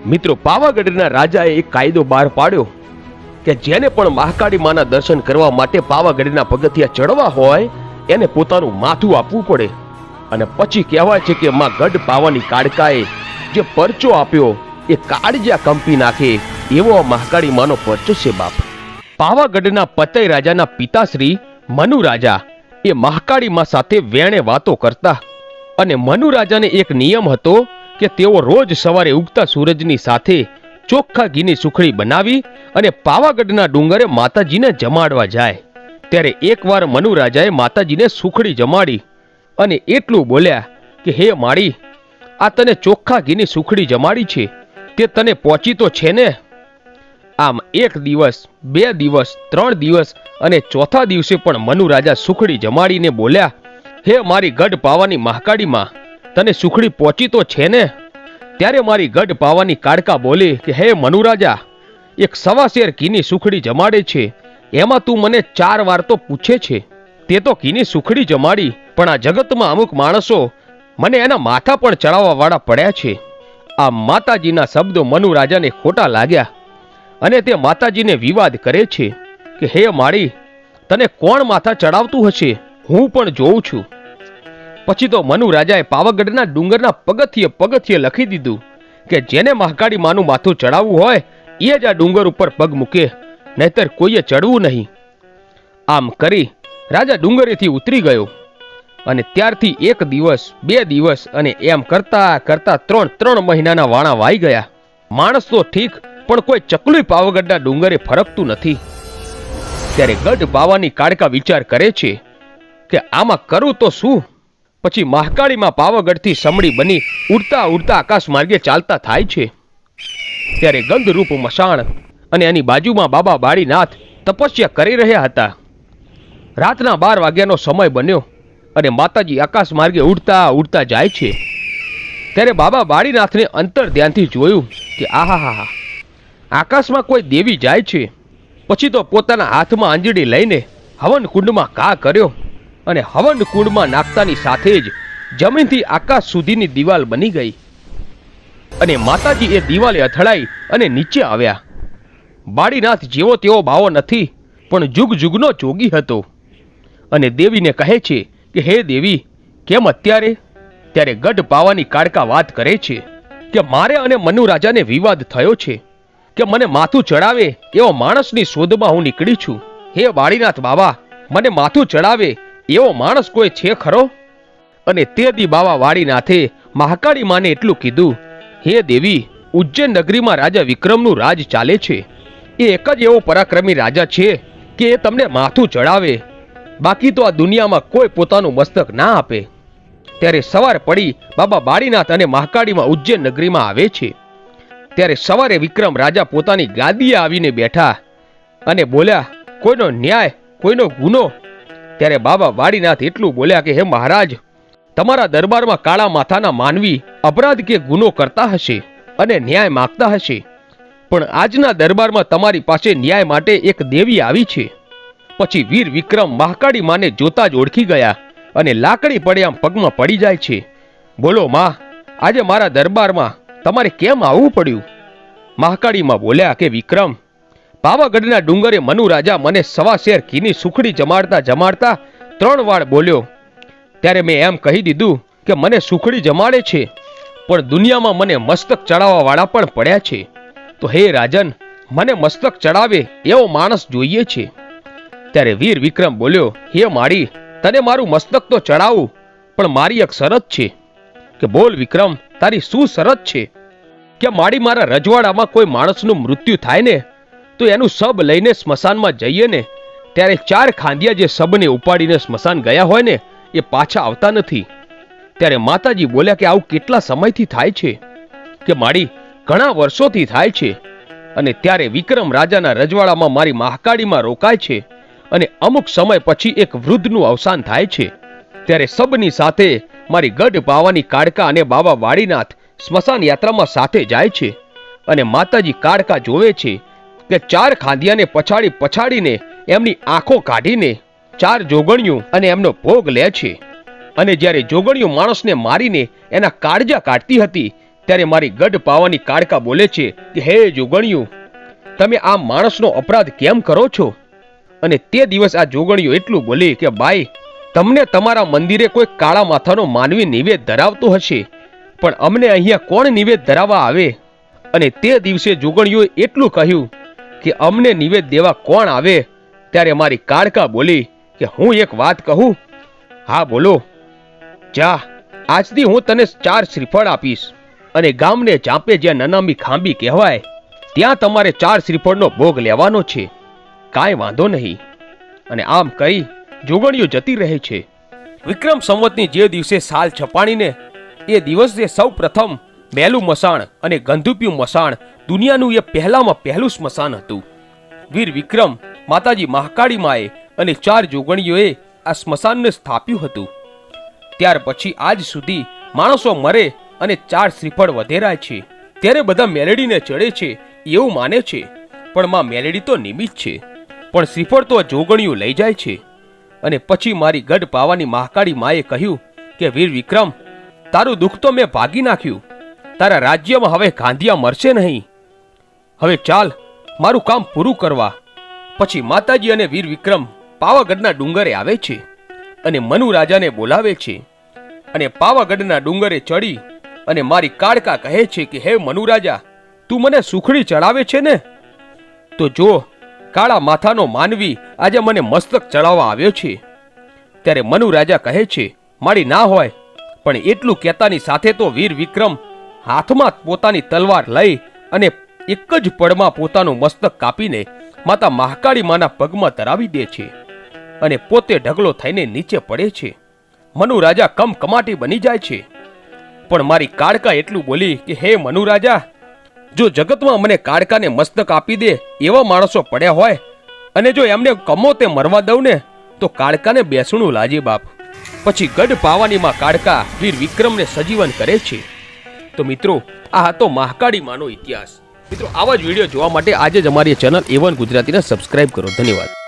મિત્રો, પાવાગઢના રાજાએ એક કાયદો બહાર પાડ્યો કે જેને પણ મહાકાળી માના દર્શન કરવા માટે પાવાગઢના પગથિયા ચડવા હોય એને પોતાનું માથું આપવું પડે. અને પછી કહેવાય છે કે માં ગઢ પાવાની કાળકાએ જે પરચો આપ્યો એ કાળજા કંપી નાખે એવો મહાકાળી માનો પરચો છે બાપ. પાવાગઢના પતઈ રાજાના પિતાશ્રી મનુ રાજા એ મહાકાળી માં સાથે વેણે વાતો કરતા. અને મનુ રાજાને એક નિયમ હતો કે તેઓ રોજ સવારે ઉગતા સૂરજની સાથે ચોખ્ખા ઘીની સુખડી બનાવી અને પાવાગઢના ડુંગરે માતાજીને જમાડવા જાય. ત્યારે એકવાર મનુ રાજાએ માતાજીને સુખડી જમાડી અને એટલું બોલ્યા કે હે માળી, આ તને ચોખ્ખા ઘીની સુખડી જમાડી છે તે તને પહોંચી તો છે ને? આમ એક દિવસ, 2 દિવસ, 3 દિવસ અને ચોથા દિવસે પણ મનુ રાજા સુખડી જમાડીને બોલ્યા, હે મારી ગઢ પાવાની મહાકાળીમાં, તને સુખડી પહોંચી તો છે ને? ત્યારે મારી ગઢ પાવાની કાળકા બોલે કે હે મનુ રાજા, એક 1.25 શેર ઘીની સુખડી જમાડે છે, એમાં તું મને 4 વાર તો પૂછે છે. તે તો ઘીની સુખડી જમાડી, પણ આ જગતમાં અમુક માણસો મને એના માથા પણ ચડાવવા વાળા પડ્યા છે. આ માતાજીના શબ્દો મનુ રાજાને ખોટા લાગ્યા અને તે માતાજીને વિવાદ કરે છે કે હે માળી, તને કોણ માથા ચડાવતું હશે, હું પણ જોઉં છું. પછી તો મનુ રાજાએ પાવાગઢના ડુંગરના પગથિયે લખી દીધું કે જેને મહાકાળી માનું માથું ચડાવવું હોય એ જ આ ડુંગર ઉપર પગ મૂકે, નહીતર કોઈએ ચડવું નહીં. આમ કરી રાજા ડુંગરેથી ઉતરી ગયો અને ત્યારથી 1 દિવસ, 2 દિવસ અને એમ કરતા કરતા 3 મહિનાના વાણા વાઈ ગયા. માણસ તો ઠીક, પણ કોઈ ચકલું પાવાગઢના ડુંગરે ફરકતું નથી. ત્યારે ગઢ પાવાની કાળકા વિચાર કરે છે કે આમાં કરું તો શું? પછી મહાકાળીમાં પાવાગઢથી સમડી બની ઉડતા ઉડતા આકાશ માર્ગે ચાલતા થાય છે. ત્યારે ગંધરૂપ મશાણ અને એની બાજુમાં બાબા બાળીનાથ તપસ્યા કરી રહ્યા હતા. રાતના 12 વાગ્યાનો સમય બન્યો અને માતાજી આકાશ માર્ગે ઉડતા ઉડતા જાય છે. ત્યારે બાબા બાળીનાથને અંતર ધ્યાનથી જોયું કે આહાહા, આકાશમાં કોઈ દેવી જાય છે. પછી તો પોતાના હાથમાં આંજળી લઈને હવન કુંડમાં ઘા કર્યો અને હવન કુંડમાં નાખતાની સાથે જ જમીનથી આકાશ સુધીની દિવાલ બની ગઈ અને માતાજી એ દિવાલે અથડાઈ અને નીચે આવ્યા. બાળીનાથ જેવો તેવો બાવો નથી, પણ જુગ જુગનો જોગી હતો અને દેવીને કહે છે કે હે દેવી, કેમ અત્યારે? ત્યારે ગઢ પાવાની કાળકા વાત કરે છે કે મારે અને મનુ રાજાને વિવાદ થયો છે કે મને માથું ચડાવે એવો માણસની શોધમાં હું નીકળી છું. હે બાળીનાથ બાબા, મને માથું ચડાવે એવો માણસ કોઈ છે ખરો? અને તે દી બાબા બાળીનાથે મહાકાળી માને એટલું કીધું, હે દેવી, ઉજ્જૈન નગરીમાં રાજા વિક્રમનું રાજ ચાલે છે. એ એક જ એવો પરાક્રમી રાજા છે કે એ તમને માથું ચડાવે, બાકી તો આ દુનિયામાં કોઈ પોતાનું મસ્તક ના આપે. ત્યારે સવાર પડી બાબા બાળીનાથ અને મહાકાળીમાં ઉજ્જૈન નગરીમાં આવે છે. ત્યારે સવારે વિક્રમ રાજા પોતાની ગાદીએ આવીને બેઠા અને બોલ્યા, કોઈનો ન્યાય, કોઈનો ગુનો? ત્યારે બાબા બાળીનાથ એટલું બોલ્યા કે હે મહારાજ, તમારા દરબારમાં કાળા માથાના માનવી અપરાધ કે ગુનો કરતા હશે અને ન્યાય માગતા હશે, પણ આજના દરબારમાં તમારી પાસે ન્યાય માટે એક દેવી આવી છે. પછી વીર વિક્રમ મહાકાળી માને જોતા જ ઓળખી ગયા અને લાકડી પડે આમ પગમાં પડી જાય છે. બોલો માં, આજે મારા દરબારમાં તમારે કેમ આવવું પડ્યું? મહાકાળી માં બોલ્યા કે વિક્રમ, પાવાગઢના ડુંગરે મનુ રાજા મને 1.25 શેર ઘીની સુખડી જમાડતા જમાડતા 3 વાર બોલ્યો. ત્યારે મેં એમ કહી દીધું કે મને સુખડી જમાડે છે, પણ દુનિયામાં મને મસ્તક ચડાવવા વાળા પણ પડ્યા છે. તો હે રાજન, મને મસ્તક ચડાવે એવો માણસ જોઈએ છે. ત્યારે વીર વિક્રમ બોલ્યો, હે માળી, તને મારું મસ્તક તો ચડાવું, પણ મારી એક શરત છે. કે બોલ વિક્રમ, તારી શું શરત છે? કે માળી, મારા રજવાડામાં કોઈ માણસનું મૃત્યુ થાય ને તો એનું શબ લઈને સ્મશાનમાં જઈએ ને ત્યારે 4 ખાંડિયા જે શબને ઉપાડીને સ્મશાન ગયા હોય ને એ પાછા આવતા નથી. ત્યારે માતાજી બોલ્યા કે આવું કેટલા સમયથી થાય છે? કે માળી, ઘણા વર્ષોથી થાય છે. અને ત્યારે વિક્રમ રાજાના રજવાડામાં મારી મહાકાળીમાં રોકાય છે અને અમુક સમય પછી એક વૃદ્ધનું અવસાન થાય છે. ત્યારે શબની સાથે મારી ગઢ પાવાની કાળકા અને બાબા બાળીનાથ સ્મશાન યાત્રામાં સાથે જાય છે અને માતાજી કાળકા જોવે છે કે 4 ખાંડિયાને પછાડીને એમની આંખો કાઢીને 4 જોગણીઓ અને એમનો ભોગ લે છે. અને જ્યારે જોગણીઓ માણસને મારીને એના કાળજા કાઢતી હતી ત્યારે મારી ગઢ પાવાની કાળકા બોલે છે કે હે જોગણિયું, તમે આ માણસનો અપરાધ કેમ કરો છો? અને તે દિવસ આ જોગણિયું એટલું બોલી કે બાઈ, તમને તમારા મંદિરે કોઈ કાળા માથાનો માનવી નિવેદ ધરાવતો હશે, પણ અમને અહીંયા કોણ નિવેદ ધરાવવા આવે? અને તે દિવસે જોગણિયોએ એટલું કહ્યું કે અમને નિવેદ દેવા કોણ આવે? ત્યારે મારી કાળકા બોલી કે હું એક વાત કહું? હા બોલો. જા, આજથી હું તને 4 શ્રીફળ આપીશ અને ગામને ચાંપે જ્યાં નનામી ખાંબી કહેવાય ત્યાં તમારે 4 શ્રીફળનો ભોગ લેવાનો છે. કાંઈ વાંધો નહીં. અને આમ કહી જોગણિયો જતી રહે છે. વિક્રમ સંવતની જે દિવસે સાલ છપાણીને એ દિવસે સૌ પ્રથમ મેલું મસાણ અને ગંધુપિયું મસાણ દુનિયાનું એ પહેલામાં પહેલું સ્મશાન હતું. વીર વિક્રમ, માતાજી મહાકાળી માએ અને 4 જોગણીઓએ આ સ્મશાનને સ્થાપ્યું હતું. ત્યાર પછી આજ સુધી માણસો મરે અને 4 શ્રીફળ વધેરાય છે. ત્યારે બધા મેલડીને ચડે છે એવું માને છે, પણ માં મેલડી તો નિમિત્ત છે, પણ શ્રીફળ તો જોગણીઓ લઈ જાય છે. અને પછી મારી ગઢ પાવાની મહાકાળી માએ કહ્યું કે વીર વિક્રમ, તારું દુઃખ તો મેં ભાગી નાખ્યું. તારા રાજ્યમાં હવે ગાંધિયા મરશે નહીં. હવે ચાલ મારું કામ પૂરું કરવા. પછી માતાજી અને વીર વિક્રમ પાવાગઢના ડુંગરે આવે છે અને મનુ રાજાને બોલાવે છે. અને પાવાગઢના ડુંગરે ચડી અને મારી કાળકા કહે છે કે હે મનુ રાજા, તું મને સુખડી ચડાવે છે ને? તો જો, કાળા માથાનો માનવી આજે મને મસ્તક ચડાવવા આવ્યો છે. ત્યારે મનુ રાજા કહે છે મારી ના હોય, પણ એટલું કહેતાની સાથે તો વીર વિક્રમ હાથમાં પોતાની તલવાર લઈ અને એક જ પળમાં પોતાનું મસ્તક કાપીને માતા મહાકાળી માના પગમાં ધરાવી દે છે અને પોતે ઢગલો થઈને નીચે પડે છે. મનુ રાજા કમકમાટી બની જાય છે. પણ મારી કાળકા એટલું બોલી કે હે મનુ રાજા, જો જગતમાં મને કાળકાને મસ્તક આપી દે એવા માણસો પડ્યા હોય અને જો એમને કમો તે મરવા દઉં ને તો કાળકાને બેસણું લાજે બાપ. પછી ગઢ પાવાનીમાં કાળકા વીર વિક્રમને સજીવન કરે છે. તો મિત્રો, આ હતો મહાકાળી માનો ઇતિહાસ. મિત્રો, આવા જ વિડીયો જોવા માટે આજે જ અમારી ચેનલ A1 ગુજરાતીને સબસ્ક્રાઇબ કરો. ધન્યવાદ.